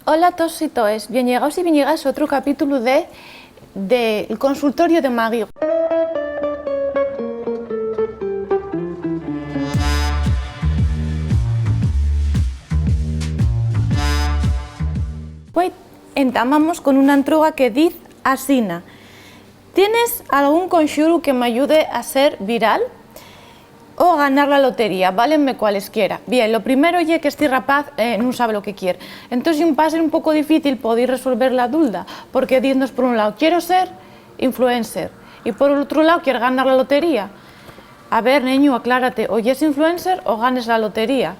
Hola a todos y todas, bien llegados y bien llegadas a otro capítulo del consultorio de Maggie. Hoy entamamos con una entruga que dice asina: ¿tienes algún conxuro que me ayude a ser viral o ganar la lotería? Válenme cualesquiera. Bien, lo primero es que este rapaz no sabe lo que quiere. Entonces va a ser un poco difícil poder resolver la duda, porque dinos por un lado, quiero ser influencer, y por otro lado, quiero ganar la lotería. A ver, niño, aclárate, o eres influencer o ganes la lotería.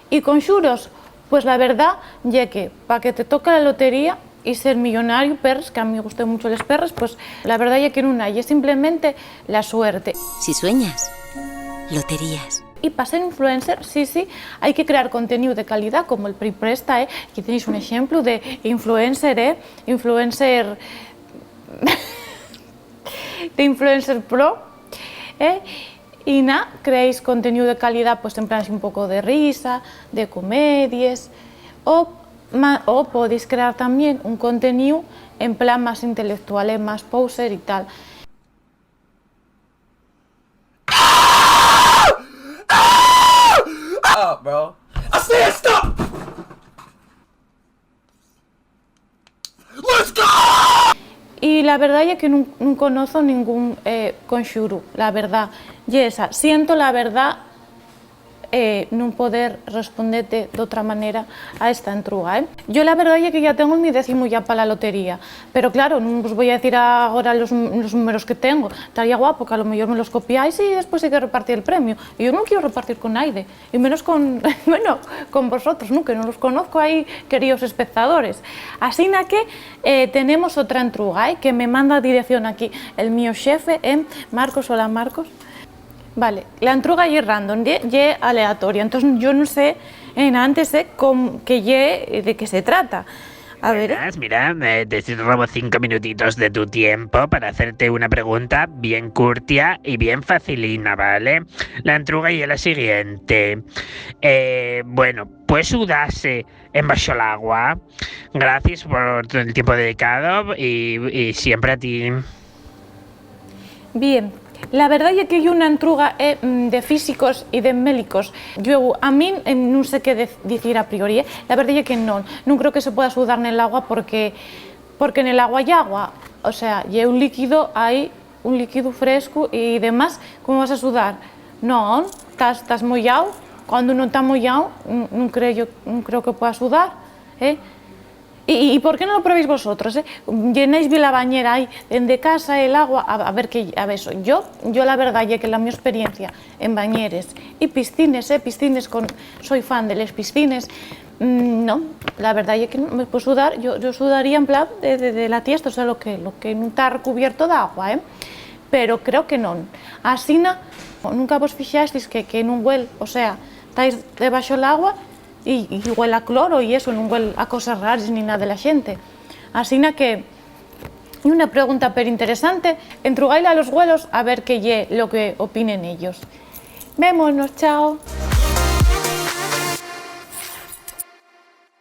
Y conxuros, pues la verdad es que para que te toque la lotería y ser millonario, perros, que a mí me gustan mucho los perros, pues la verdad es que no hay, es simplemente la suerte. Si sueñas, loterías. Y para ser influencer, sí, hay que crear contenido de calidad, como el Pripresta, aquí tenéis un ejemplo de influencer, influencer de influencer pro, y nada, creáis contenido de calidad, pues en plan un poco de risa, de comedias, o podéis crear también un contenido en plan más intelectual, más poser y tal. Up, bro. I said stop! Let's go! Y la verdad es que no conozco ningún conxuro, la verdad. Y esa, siento la verdad no poder responderte de otra manera a esta entruga. Yo la verdad es que ya tengo mi décimo ya para la lotería, pero claro, no os voy a decir ahora los números que tengo. Estaría guapo que a lo mejor me los copiáis y después hay que repartir el premio. Y yo no quiero repartir con nadie, y menos con, bueno, con vosotros, ¿no? Que no los conozco ahí, queridos espectadores. Así que tenemos otra entruga, que me manda dirección aquí el mío jefe, Marcos. Hola, Marcos. Vale, la entruga es random, es aleatoria, entonces yo no sé antes de qué se trata. A ver. Mira, te robo 5 minutitos de tu tiempo para hacerte una pregunta bien curtia y bien facilina, ¿vale? La entruga es la siguiente. Bueno, ¿puedes sudarse en bajo el agua? Gracias por todo el tiempo dedicado y siempre a ti. Bien. La verdad es que hay una entruga de físicos y de médicos. Yo a mí no sé qué decir a priori. La verdad es que no creo que se pueda sudar en el agua porque en el agua hay agua. O sea, hay un líquido fresco y demás. ¿Cómo vas a sudar? No, estás mollado. Cuando uno está mollado, no creo que pueda sudar. ¿Y por qué no lo probéis vosotros? Llenáis bien la bañera ahí de casa, el agua, a ver eso. Yo la verdad es que la mi experiencia en bañeres y piscines, soy fan de las piscines, no, la verdad es que no me puedo sudar, yo sudaría en plan de la tiesto, o sea, lo que no está recubierto de agua, pero creo que no. Así nunca vos fijasteis que no huele, o sea, estáis debajo del agua y huele a cloro y eso, no huele a cosas raras ni nada de la gente. Así que, y una pregunta pero interesante, entrugaile a los huelos a ver qué es lo que opinen ellos. Vémonos, chao.